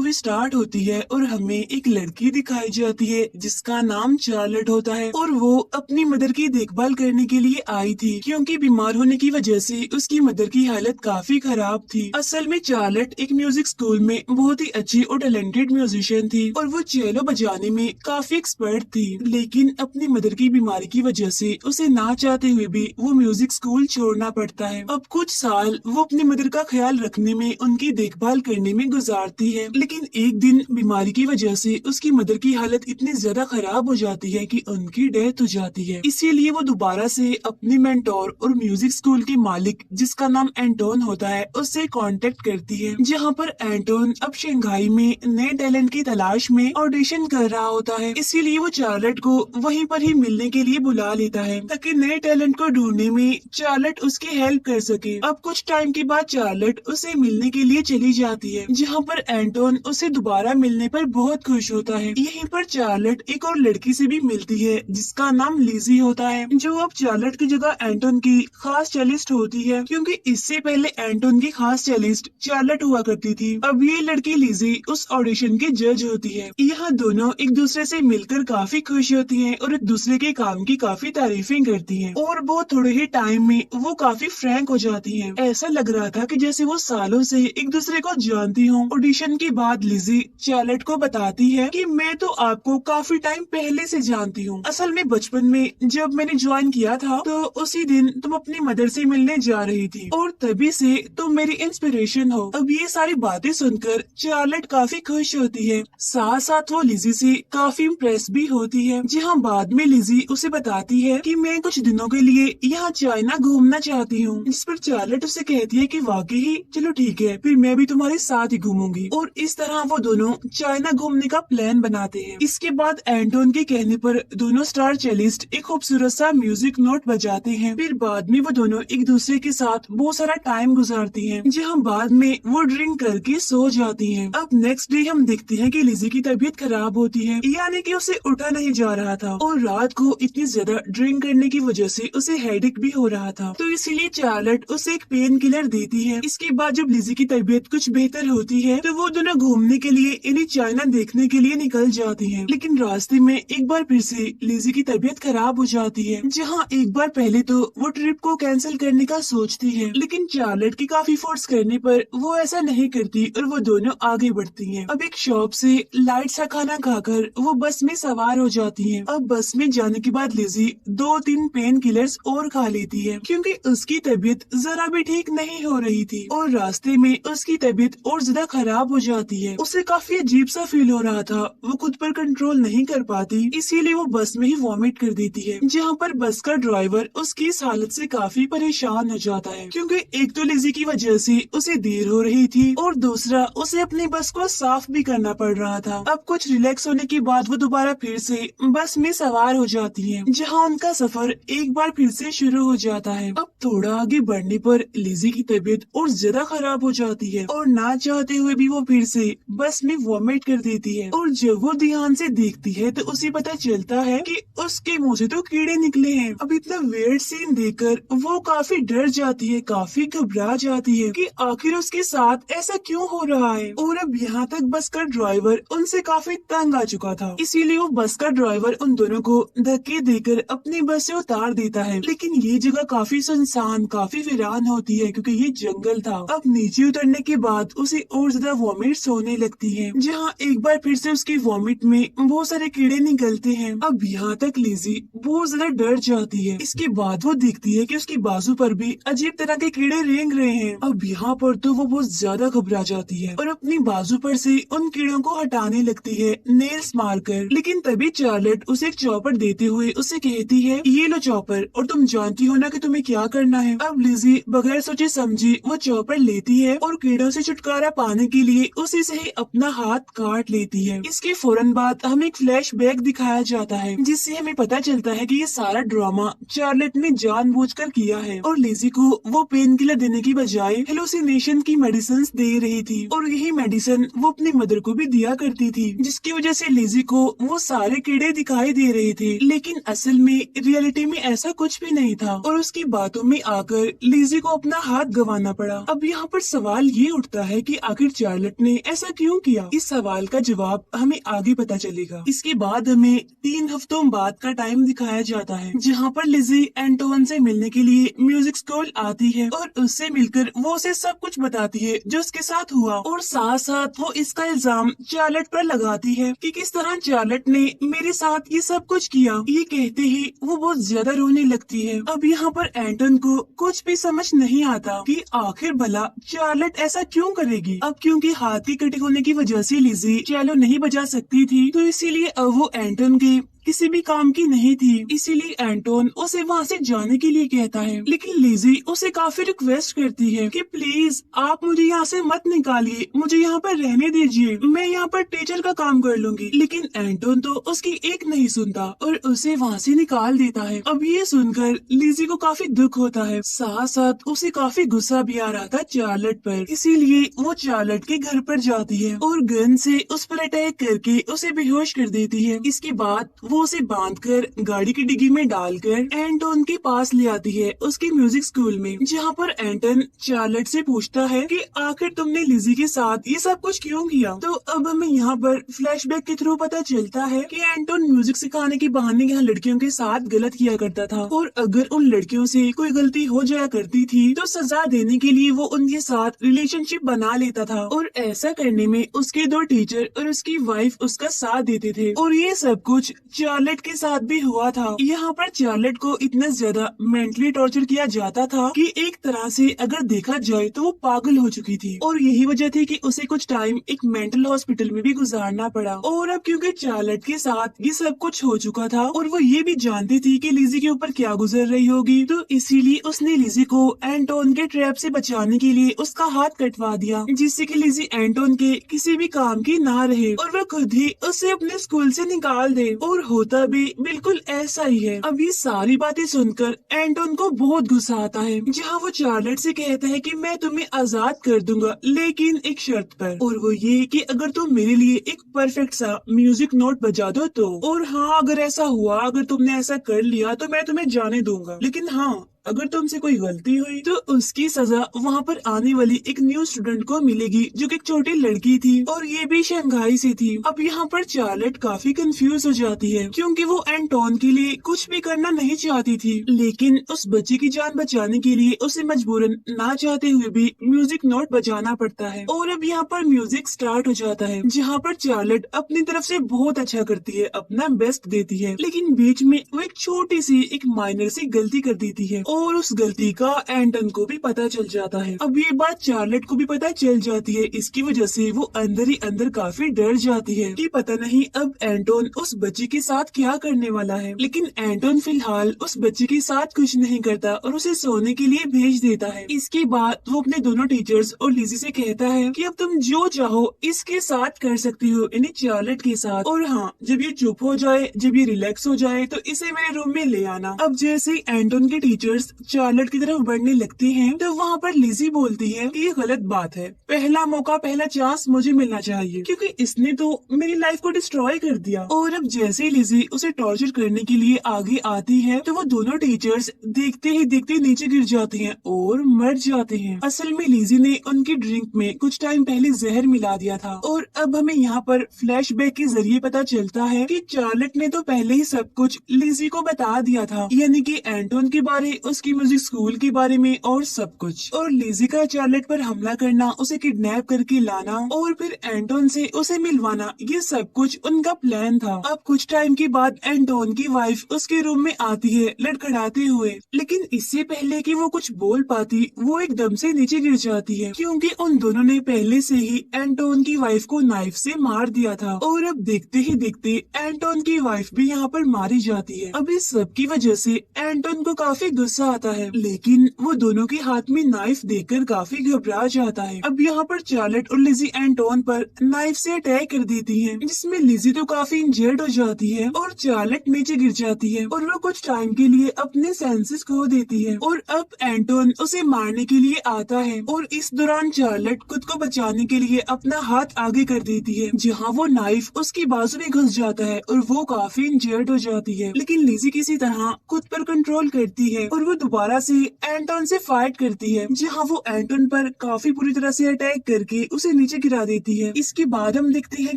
Movie start होती है और हमें एक लड़की दिखाई जाती है जिसका नाम चार्लेट होता है और वो अपनी मदर की देखभाल करने के लिए आई थी क्योंकि बीमार होने की वजह से उसकी मदर की हालत काफी खराब थी। असल में चार्लेट एक म्यूजिक स्कूल में बहुत ही अच्छी और टैलेंटेड म्यूजिशियन थी और वो चेलो बजाने में काफी एक्सपर्ट थी, लेकिन अपनी मदर की बीमारी की वजह से उसे ना चाहते हुए भी वो म्यूजिक स्कूल छोड़ना पड़ता है। अब कुछ साल वो अपनी मदर का ख्याल रखने में, उनकी देखभाल करने में गुजारती है, लेकिन एक दिन बीमारी की वजह से उसकी मदर की हालत इतनी ज्यादा खराब हो जाती है कि उनकी डेथ हो जाती है। इसीलिए वो दोबारा से अपनी मेंटोर और म्यूजिक स्कूल के मालिक जिसका नाम एंटोन होता है उससे कांटेक्ट करती है, जहाँ पर एंटोन अब शंघाई में नए टैलेंट की तलाश में ऑडिशन कर रहा होता है। इसीलिए वो चार्लेट को वहीं पर ही मिलने के लिए बुला लेता है ताकि नए टैलेंट को ढूंढने में चार्लेट उसकी हेल्प कर सके। अब कुछ टाइम के बाद चार्लेट उसे मिलने के लिए चली जाती है, जहाँ पर एंटोन उसे दोबारा मिलने पर बहुत खुश होता है। यहीं पर चार्लेट एक और लड़की से भी मिलती है जिसका नाम लिजी होता है, जो अब चार्लेट की जगह एंटोन की खास चेलिस्ट होती है, क्योंकि इससे पहले एंटोन की खास चेलिस्ट चार्लेट हुआ करती थी। अब ये लड़की लिजी उस ऑडिशन की जज होती है। यहाँ दोनों एक दूसरे से मिलकर काफी खुश होती हैं और एक दूसरे के काम की काफी तारीफें करती हैं और वो थोड़े ही टाइम में वो काफी फ्रैंक हो जाती हैं। ऐसा लग रहा था कि जैसे वो सालों से एक दूसरे को जानती हूँ। ऑडिशन के बाद लिजी चार्लेट को बताती है कि मैं तो आपको काफी टाइम पहले से जानती हूँ। असल में बचपन में जब मैंने ज्वाइन किया था तो उसी दिन तुम अपनी मदर से मिलने जा रही थी और तभी से तुम मेरी इंस्पिरेशन हो। अब ये सारी बातें सुनकर चार्लेट काफी खुश होती है, साथ साथ वो लिजी से काफी इम्प्रेस भी होती है। जहाँ बाद में लिजी उसे बताती है कि मैं कुछ दिनों के लिए यहाँ चाइना घूमना चाहती हूँ, जिस पर चार्लेट उसे कहती है कि वाकई ही, चलो ठीक है, फिर मैं भी तुम्हारे साथ ही घूमूंगी। और इस तरह वो दोनों चाइना घूमने का प्लान बनाते हैं। इसके बाद एंटोन के कहने पर दोनों स्टार चेलिस्ट एक खूबसूरत सा म्यूजिक नोट बजाते हैं। फिर बाद में वो दोनों एक दूसरे के साथ बहुत सारा टाइम गुजारती हैं, जहाँ बाद में वो ड्रिंक करके सो जाती हैं। अब नेक्स्ट डे हम देखते हैं कि लिजी की तबीयत खराब होती है, यानी कि उसे उठा नहीं जा रहा था और रात को इतनी ज्यादा ड्रिंक करने की वजह से उसे हेडेक भी हो रहा था, तो इसीलिए चार्लेट उसे एक पेन किलर देती है। इसके बाद जब लिजी की तबीयत कुछ बेहतर होती है तो वो दोनों घूमने के लिए यानी चाइना देखने के लिए निकल जाती हैं। लेकिन रास्ते में एक बार फिर से लिजी की तबीयत खराब हो जाती है, जहाँ एक बार पहले तो वो ट्रिप को कैंसिल करने का सोचती है, लेकिन चार्लेट की काफी फोर्स करने पर वो ऐसा नहीं करती और वो दोनों आगे बढ़ती हैं। अब एक शॉप से लाइट सा खाना खाकर वो बस में सवार हो जाती हैं। अब बस में जाने के बाद लिजी 2-3 पेन किलर्स और खा लेती है, क्योंकि उसकी तबीयत जरा भी ठीक नहीं हो रही थी और रास्ते में उसकी तबीयत और ज्यादा खराब हो जाती है। उसे काफी अजीब सा फील हो रहा था, वो खुद पर कंट्रोल नहीं कर पाती, इसीलिए वो बस में ही वॉमिट कर देती है, जहाँ पर बस का ड्राइवर उसकी इस हालत से काफी परेशान हो जाता है, क्योंकि एक तो लिजी की वजह से उसे देर हो रही थी और दूसरा उसे अपनी बस को साफ भी करना पड़ रहा था। अब कुछ रिलैक्स होने के बाद वो दोबारा फिर से बस में सवार हो जाती है, जहाँ उनका सफर एक बार फिर से शुरू हो जाता है। अब थोड़ा आगे बढ़ने पर लिजी की तबीयत और ज्यादा खराब हो जाती है और ना चाहते हुए भी वो फिर से बस में वॉमिट कर देती है और जब वो ध्यान से देखती है तो उसे पता चलता है कि उसके मुंह से तो कीड़े निकले हैं। अब इतना वियर्ड सीन देखकर वो काफी डर जाती है, काफी घबरा जाती है कि आखिर उसके साथ ऐसा क्यों हो रहा है। और अब यहाँ तक बस का ड्राइवर उनसे काफी तंग आ चुका था, इसीलिए वो बस का ड्राइवर उन दोनों को धक्के देकर अपनी बस से उतार देता है। लेकिन ये जगह काफी सुनसान, काफी वीरान होती है क्योंकि ये जंगल था। अब नीचे उतरने के बाद उसे और ज्यादा वॉमिट्स होने लगती है, जहाँ एक बार फिर से उसकी वॉमिट में बहुत सारे कीड़े निकलते हैं। अब यहाँ तक लिजी बहुत ज्यादा डर जाती है। इसके बाद वो देखती है कि उसकी बाजू पर भी अजीब तरह के कीड़े रेंग रहे हैं। अब यहाँ पर तो वो बहुत ज्यादा घबरा जाती है और अपनी बाजू पर से उन कीड़ों को हटाने लगती है नेल्स मारकर। लेकिन तभी चार्लेट उसे एक चॉपर देते हुए उसे कहती है, ये लो चॉपर, और तुम जानती हो ना कि तुम्हें क्या करना है। अब लिजी बगैर सोचे समझी वो चॉपर लेती है और कीड़ों से छुटकारा पाने के लिए उसी से ही अपना हाथ काट लेती है। इसके फौरन बाद हमें एक फ्लैशबैक दिखाया जाता है, जिससे हमें पता चलता है कि ये सारा ड्रामा चार्लेट ने जानबूझकर किया है और लिजी को वो पेन किलर देने की बजाय हेलुसिनेशन की मेडिसिन दे रही थी और यही मेडिसिन वो अपनी मदर को भी दिया करती थी, जिसकी वजह से लिजी को वो सारे कीड़े दिखाई दे रहे थे। लेकिन असल में रियलिटी में ऐसा कुछ भी नहीं था और उसकी बातों में आकर लिजी को अपना हाथ गंवाना पड़ा। अब यहाँ पर सवाल ये उठता है कि आखिर चार्लेट ने ऐसा क्यों किया? इस सवाल का जवाब हमें आगे पता चलेगा। इसके बाद हमें 3 हफ्तों बाद का टाइम दिखाया जाता है, जहाँ पर लिजी एंटोन से मिलने के लिए म्यूजिक स्कूल आती है और उससे मिलकर वो उसे सब कुछ बताती है जो उसके साथ हुआ, और साथ साथ वो इसका इल्जाम चार्लेट पर लगाती है कि किस तरह चार्लेट ने मेरे साथ ये सब कुछ किया। ये कहते ही वो बहुत ज्यादा रोने लगती है। अब यहाँ पर एंटोन को कुछ भी समझ नहीं आता कि आखिर भला चार्लेट ऐसा क्यों करेगी। अब क्योंकि हाथ की कटी होने की वजह से लिजी चेलो नहीं बजा सकती थी, तो इसीलिए अब वो एंटोन के किसी भी काम की नहीं थी। इसीलिए एंटोन उसे वहाँ से जाने के लिए कहता है, लेकिन लिजी उसे काफी रिक्वेस्ट करती है कि प्लीज आप मुझे यहाँ से मत निकालिए, मुझे यहाँ पर रहने दीजिए, मैं यहाँ पर टीचर का काम कर लूंगी। लेकिन एंटोन तो उसकी एक नहीं सुनता और उसे वहाँ से निकाल देता है। अब ये सुनकर लिजी को काफी दुख होता है, साथ साथ उसे काफी गुस्सा भी आ रहा था चार्लेट पर। इसीलिए वो चार्लेट के घर पर जाती है और गन से उस पर अटैक करके उसे बेहोश कर देती है। इसके बाद वो उसे बांधकर गाड़ी की डिग्गी में डालकर एंटोन के पास ले आती है उसके म्यूजिक स्कूल में, जहाँ पर एंटोन चार्लेट से पूछता है कि आखिर तुमने लिजी के साथ ये सब कुछ क्यों किया। तो अब हमें यहाँ पर फ्लैशबैक के थ्रू पता चलता है कि एंटोन म्यूजिक सिखाने के बहाने यहाँ लड़कियों के साथ गलत किया करता था, और अगर उन लड़कियों से कोई गलती हो जाया करती थी तो सजा देने के लिए वो उनके साथ रिलेशनशिप बना लेता था, और ऐसा करने में उसके 2 टीचर और उसकी वाइफ उसका साथ देते थे। और ये सब कुछ चार्लेट के साथ भी हुआ था। यहाँ पर चार्लेट को इतना ज्यादा मेंटली टॉर्चर किया जाता था कि एक तरह से अगर देखा जाए तो वो पागल हो चुकी थी, और यही वजह थी कि उसे कुछ टाइम एक मेंटल हॉस्पिटल में भी गुजारना पड़ा। और अब क्योंकि चार्लेट के साथ ये सब कुछ हो चुका था और वो ये भी जानती थी कि लिजी के ऊपर क्या गुजर रही होगी, तो इसीलिए उसने लिजी को एंटोन के ट्रैप से बचाने के लिए उसका हाथ कटवा दिया, जिससे कि लिजी एंटोन के किसी भी काम की ना रहे और वो खुद ही उसे अपने स्कूल से निकाल दे। और होता भी बिल्कुल ऐसा ही है। अब ये सारी बातें सुनकर एंटोन को बहुत गुस्सा आता है, जहाँ वो चार्लेट से कहता है कि मैं तुम्हें आजाद कर दूंगा, लेकिन एक शर्त पर, और वो ये कि अगर तुम मेरे लिए एक परफेक्ट सा म्यूजिक नोट बजा दो तो। और हाँ, अगर ऐसा हुआ, अगर तुमने ऐसा कर लिया तो मैं तुम्हें जाने दूंगा, लेकिन हाँ अगर तुमसे कोई गलती हुई तो उसकी सजा वहाँ पर आने वाली एक न्यू स्टूडेंट को मिलेगी, जो कि एक छोटी लड़की थी और ये भी शंघाई से थी। अब यहाँ पर चार्लेट काफी कंफ्यूज हो जाती है, क्योंकि वो एंटोन के लिए कुछ भी करना नहीं चाहती थी, लेकिन उस बच्चे की जान बचाने के लिए उसे मजबूरन ना चाहते हुए भी म्यूजिक नोट बजाना पड़ता है। और अब यहाँ पर म्यूजिक स्टार्ट हो जाता है, जहाँ पर चार्लेट अपनी तरफ से बहुत अच्छा करती है, अपना बेस्ट देती है, लेकिन बीच में वो एक छोटी सी एक माइनर सी गलती कर देती है और उस गलती का एंटन को भी पता चल जाता है। अब ये बात चार्लेट को भी पता चल जाती है, इसकी वजह से वो अंदर ही अंदर काफी डर जाती है कि पता नहीं अब एंटोन उस बच्चे के साथ क्या करने वाला है। लेकिन एंटोन फिलहाल उस बच्चे के साथ कुछ नहीं करता और उसे सोने के लिए भेज देता है। इसके बाद वो अपने दोनों टीचर्स और लिजी से कहता है कि अब तुम जो चाहो इसके साथ कर सकती हो, यानी चार्लेट के साथ, और हाँ जब ये चुप हो जाए, जब ये रिलैक्स हो जाए तो इसे मेरे रूम में ले आना। अब जैसे एंटोन के टीचर्स चार्लेट की तरफ बढ़ने लगती हैं, तो वहाँ पर लिजी बोलती है कि ये गलत बात है, पहला मौका पहला चांस मुझे मिलना चाहिए, क्योंकि इसने तो मेरी लाइफ को डिस्ट्रॉय कर दिया। और अब जैसे ही लिजी उसे टॉर्चर करने के लिए आगे आती है, तो वो दोनों टीचर्स देखते ही देखते नीचे गिर जाते हैं और मर जाते हैं। असल में लिजी ने उनकी ड्रिंक में कुछ टाइम पहले जहर मिला दिया था। और अब हमें यहाँ पर फ्लैशबैक के जरिए पता चलता है कि चार्लेट ने तो पहले ही सब कुछ लिजी को बता दिया था, यानी कि एंटोन के बारे, उसकी म्यूजिक स्कूल के बारे में और सब कुछ। और लिजी का चार्लेट पर हमला करना, उसे किडनैप करके लाना और फिर एंटोन से उसे मिलवाना, ये सब कुछ उनका प्लान था। अब कुछ टाइम के बाद एंटोन की वाइफ उसके रूम में आती है लड़खड़ाते हुए, लेकिन इससे पहले कि वो कुछ बोल पाती वो एकदम से नीचे गिर जाती है, क्योंकि उन दोनों ने पहले से ही एंटोन की वाइफ को नाइफ से मार दिया था। और अब देखते ही देखते एंटोन की वाइफ भी यहाँ पर मारी जाती है। अब इस सब की वजह से एंटोन को काफी गुस्सा आता है, लेकिन वो दोनों के हाथ में नाइफ देखकर काफी घबरा जाता है। अब यहाँ पर चार्लेट और लिजी एंटोन पर नाइफ से अटैक कर देती हैं, जिसमें लिजी तो काफी इंजर्ड हो जाती है और चार्लेट नीचे गिर जाती है और वो कुछ टाइम के लिए अपने सेंसेस खो देती है। और अब एंटोन उसे मारने के लिए आता है और इस दौरान चार्लेट खुद को बचाने के लिए अपना हाथ आगे कर देती है, जहाँ वो नाइफ उसकी बाजू में घुस जाता है और वो काफी इंजर्ड हो जाती है। लेकिन लिजी किसी तरह खुद पर कंट्रोल करती है और वो दोबारा से एंटोन से फाइट करती है, जहाँ वो एंटोन पर काफी बुरी तरह से अटैक करके उसे नीचे गिरा देती है। इसके बाद हम देखते हैं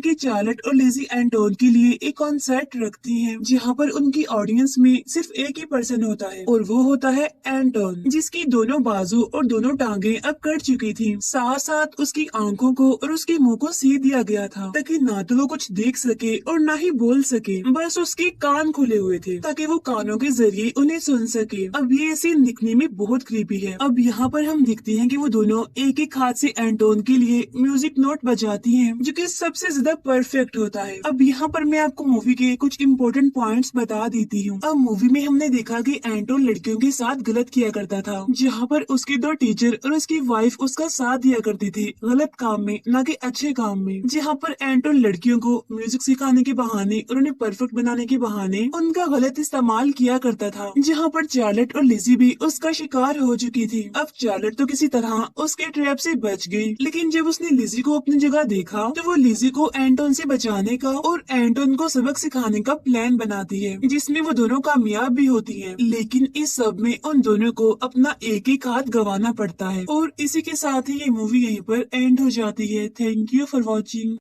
कि चार्लेट और लिजी एंटोन के लिए एक कॉन्सर्ट रखती हैं, जहाँ पर उनकी ऑडियंस में सिर्फ एक ही पर्सन होता है और वो होता है एंटोन, जिसकी दोनों बाजू और दोनों टांगे अब कट चुकी थी। साथ साथ उसकी आंखों को और उसके मुंह को सी दिया गया था ताकि ना तो वो कुछ देख सके और ना ही बोल सके, बस उसके कान खुले हुए थे ताकि वो कानों के जरिए उन्हें सुन सके। अब ये सीन दिखने में बहुत क्रीपी है। अब यहाँ पर हम देखते हैं कि वो दोनों एक एक हाथ से एंटोन के लिए म्यूजिक नोट बजाती हैं, जो कि सबसे ज्यादा परफेक्ट होता है। अब यहाँ पर मैं आपको मूवी के कुछ इम्पोर्टेंट पॉइंट्स बता देती हूँ। अब मूवी में हमने देखा कि एंटोन लड़कियों के साथ गलत किया करता था, जहाँ पर उसके दो टीचर और उसकी वाइफ उसका साथ दिया करती थी गलत काम में, ना कि अच्छे काम में। जहाँ पर एंटोन लड़कियों को म्यूजिक सिखाने के बहाने और उन्हें परफेक्ट बनाने के बहाने उनका गलत इस्तेमाल किया करता था, जहाँ पर चार्लेट और लिजी भी उसका शिकार हो चुकी थी। अब चार्लेट तो किसी तरह उसके ट्रैप से बच गई, लेकिन जब उसने लिजी को अपनी जगह देखा तो वो लिजी को एंटोन से बचाने का और एंटोन को सबक सिखाने का प्लान बनाती है, जिसमें वो दोनों कामयाब भी होती हैं। लेकिन इस सब में उन दोनों को अपना एक एक हाथ गंवाना पड़ता है। और इसी के साथ ही ये मूवी यहीं पर एंड हो जाती है। Thank you for watching.